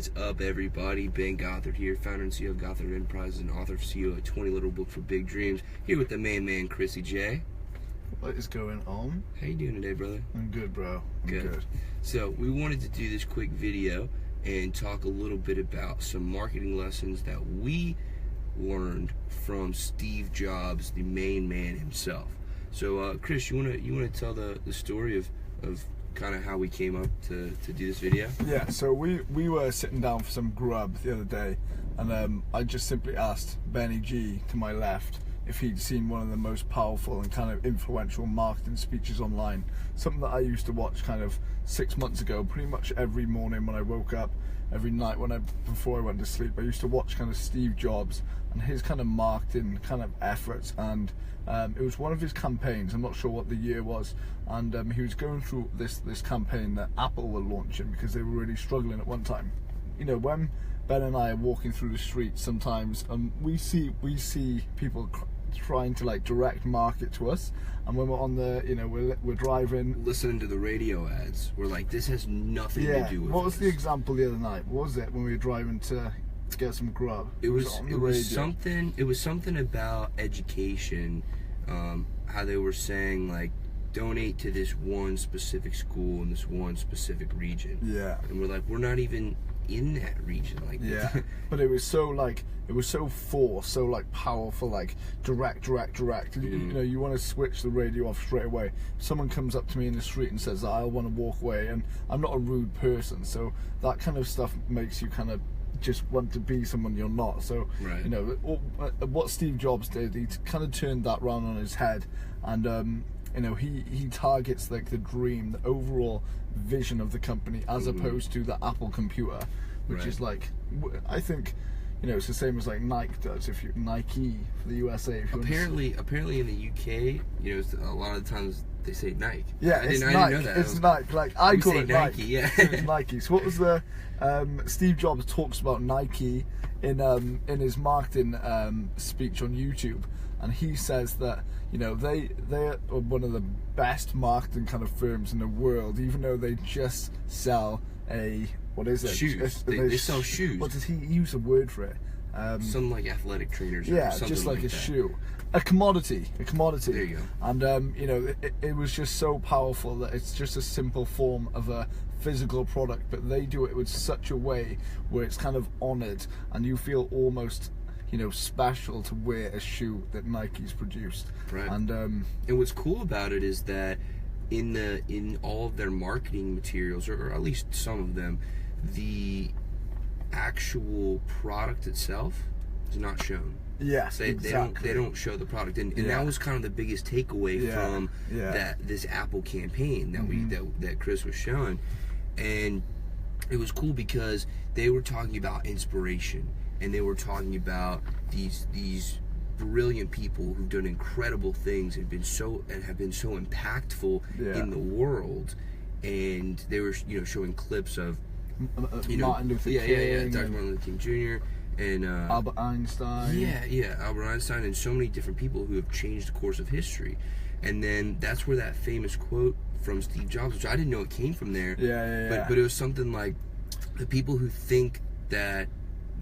What is up, everybody? Ben Gothard here, founder and CEO of Gothard Enterprises and author of CEO of 20 Little Book for Big Dreams. Here with the main man, Chrissy J. What is going on? How you doing today, brother? I'm good, bro. I'm good. So we wanted to do this quick video and talk a little bit about some marketing lessons that we learned from Steve Jobs, the main man himself. So, Chris, you wanna tell the story of kind of how we came up to do this video? Yeah, so we were sitting down for some grub the other day, and I just simply asked Benny G to my left if he'd seen one of the most powerful and kind of influential marketing speeches online. Something that I used to watch kind of 6 months ago, pretty much every morning when I woke up, every night before I went to sleep. I used to watch kind of Steve Jobs and his kind of marketing kind of efforts, and it was one of his campaigns. I'm not sure what the year was, and he was going through this campaign that Apple were launching because they were really struggling at one time. You know, when Ben and I are walking through the streets sometimes, we see people trying to like direct market to us, and when we're on the, you know, we're driving, listening to the radio ads, we're like, this has nothing to do with what was this. the example the other night? What was it when we were driving to get some grub? It was something about education, how they were saying like, donate to this one specific school in this one specific region. Yeah. And we're like, we're not even in that region, like. Yeah. But it was so like, it was so forced, so like powerful, like direct. You know, you want to switch the radio off straight away. If someone comes up to me in the street and says I want to walk away, and I'm not a rude person, so that kind of stuff makes you kind of just want to be someone you're not. So right. You know, what Steve Jobs did, he kind of turned that round on his head, and you know, he targets like the dream, the overall vision of the company, as opposed to the Apple computer, which right. is like, I think, you know, it's the same as like Nike does. If you Nike for the USA, if you apparently in the UK, you know, a lot of times they say Nike. Yeah, I didn't know that. It's Nike. Like I call it Nike. Yeah, it's Nike. So what was the Steve Jobs talks about Nike in his marketing speech on YouTube, and he says that, you know, they are one of the best marketing kind of firms in the world, even though they just sell what is it? Shoes. They sell shoes. What does he use a word for it? Some like athletic trainers. Yeah, or something just like a that. shoe. A commodity. There you go. And you know, it was just so powerful that it's just a simple form of a physical product, but they do it with such a way where it's kind of honored, and you feel almost, you know, special to wear a shoe that Nike's produced. Right. And what's cool about it is that in all of their marketing materials, or at least some of them, the actual product itself is not shown. yes, exactly. They don't show the product, and that was kind of the biggest takeaway from this Apple campaign that Chris was showing, and it was cool because they were talking about inspiration, and they were talking about these brilliant people who've done incredible things and have been so impactful in the world, and they were, you know, showing clips of, you know, Martin Luther King, Dr. Martin Luther King Jr. and Albert Einstein. Albert Einstein, and so many different people who have changed the course of history. And then that's where that famous quote from Steve Jobs, which I didn't know it came from there. But it was something like, the people who think that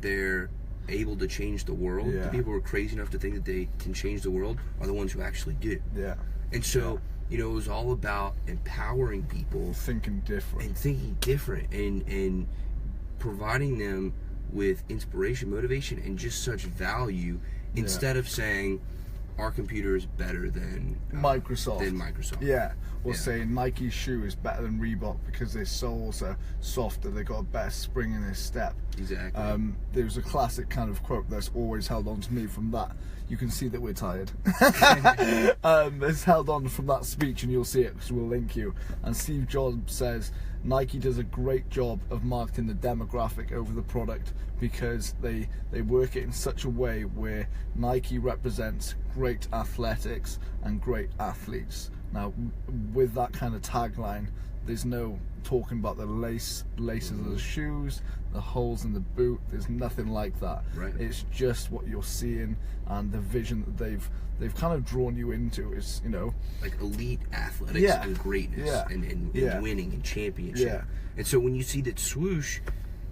they're able to change the world, the people who are crazy enough to think that they can change the world, are the ones who actually do. Yeah. And so, you know, it was all about empowering people, thinking different, and providing them with inspiration, motivation, and just such value, instead of saying our computer is better than Microsoft. Yeah. Or saying Nike's shoe is better than Reebok because their soles are softer, they got a better spring in their step. Exactly. There was a classic kind of quote that's always held on to me from that. You can see that we're tired. It's held on from that speech, and you'll see it because we'll link you. And Steve Jobs says Nike does a great job of marketing the demographic over the product because they work it in such a way where Nike represents great athletics and great athletes. Now, with that kind of tagline, there's no talking about the laces of the shoes, the holes in the boot. There's nothing like that. Right. It's just what you're seeing, and the vision that they've kind of drawn you into is, you know, like elite athletics and greatness and winning and championship. And so when you see that swoosh,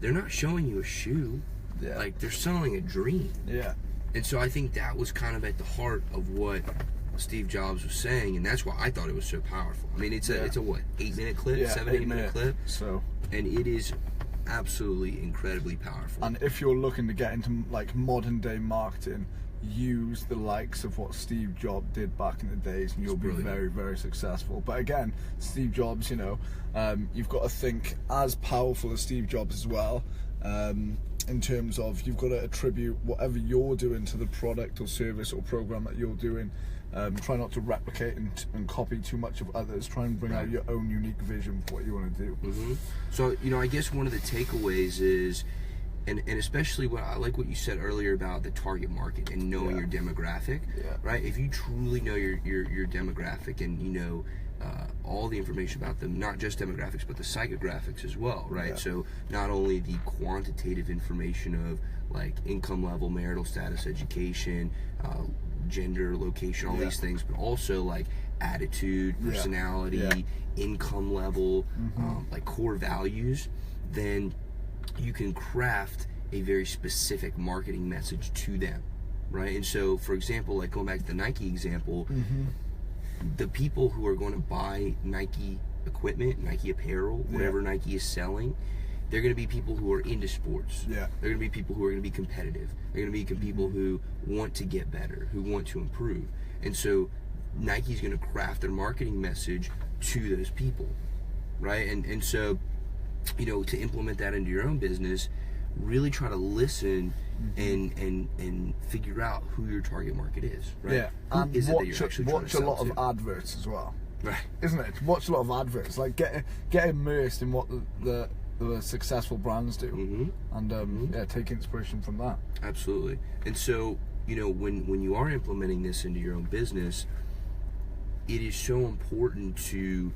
they're not showing you a shoe. Yeah. Like, they're selling a dream. Yeah. And so I think that was kind of at the heart of what Steve Jobs was saying, and that's why I thought it was so powerful. I mean, it's a what, 8-minute clip, yeah, 7-8-minute clip. So, and it is absolutely incredibly powerful. And if you're looking to get into like modern day marketing, use the likes of what Steve Jobs did back in the days, and you'll be very, very successful. But again, Steve Jobs, you know, you've got to think as powerful as Steve Jobs as well. In terms of, you've got to attribute whatever you're doing to the product or service or program that you're doing. Try not to replicate and copy too much of others. Try and bring out your own unique vision for what you want to do. So, you know, I guess one of the takeaways is, and especially what I like what you said earlier about the target market and knowing your demographic, right? If you truly know your demographic, and you know all the information about them, not just demographics but the psychographics as well, right? So not only the quantitative information of like income level, marital status, education, gender, location, all these things, but also like attitude, personality, income level, like core values, then you can craft a very specific marketing message to them, right? And so, for example, like going back to the Nike example, the people who are going to buy Nike equipment, Nike apparel, whatever Nike is selling, they're going to be people who are into sports. They're going to be people who are going to be competitive. They're going to be people who want to get better, who want to improve. And so Nike's going to craft their marketing message to those people, right? And so, you know, to implement that into your own business, really try to listen and figure out who your target market is, right? Yeah, and watch a lot of adverts as well, right? Isn't it? Watch a lot of adverts. Like get immersed in what the successful brands do, and take inspiration from that. Absolutely. And so, you know, when you are implementing this into your own business, it is so important to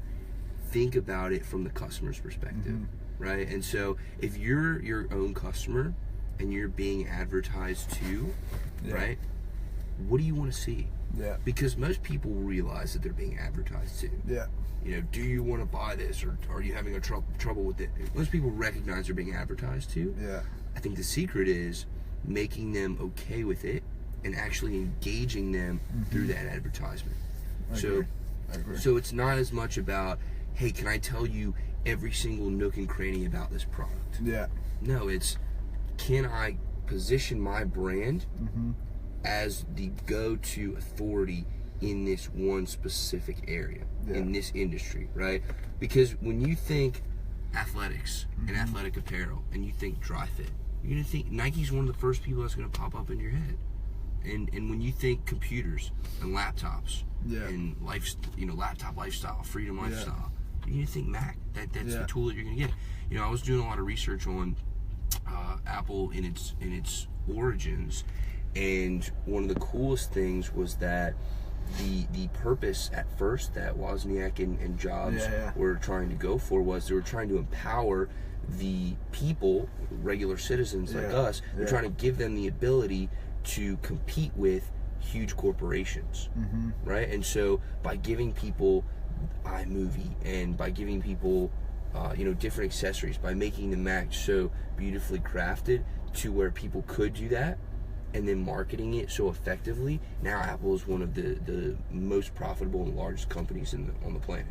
think about it from the customer's perspective, right? And so if you're your own customer and you're being advertised to, right, what do you want to see? Because most people realize that they're being advertised to. You know, do you want to buy this, or are you having a trouble with it? Most people recognize they're being advertised to. I think the secret is making them okay with it and actually engaging them through that advertisement. I agree. So it's not as much about, hey, can I tell you every single nook and cranny about this product? No, it's, can I position my brand as the go-to authority in this one specific area, in this industry, right? Because when you think athletics and athletic apparel, and you think dry fit, you're gonna think Nike's one of the first people that's gonna pop up in your head. And when you think computers and laptops and laptop lifestyle, freedom lifestyle, you're gonna think Mac. That's the tool that you're gonna get. You know, I was doing a lot of research on Apple in its origins, and one of the coolest things was that the purpose at first that Wozniak and Jobs were trying to go for was they were trying to empower the people, regular citizens like us. They're trying to give them the ability to compete with huge corporations, right? And so by giving people iMovie and by giving people different accessories, by making the Mac so beautifully crafted to where people could do that, and then marketing it so effectively, now Apple is one of the most profitable and largest companies on the planet.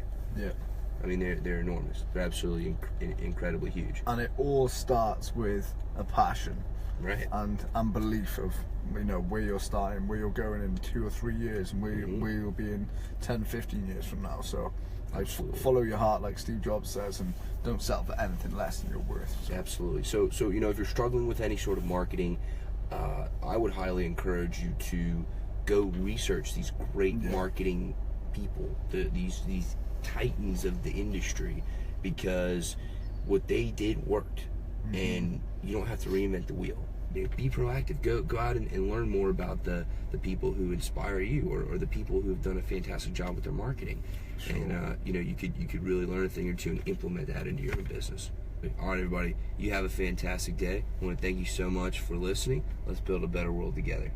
I mean, they're enormous. They're absolutely incredibly huge. And it all starts with a passion, right? And belief of, you know, where you're starting, where you're going in 2 or 3 years, and where you'll be in 10, 15 years from now. So follow your heart, like Steve Jobs says, and don't settle for anything less than your worth. So. Absolutely. So you know, if you're struggling with any sort of marketing, I would highly encourage you to go research these great marketing people, these titans of the industry, because what they did worked, and you don't have to reinvent the wheel. Be proactive. Go out and learn more about the people who inspire you, or the people who have done a fantastic job with their marketing. And you could really learn a thing or two and implement that into your own business. All right, everybody, you have a fantastic day. I want to thank you so much for listening. Let's build a better world together.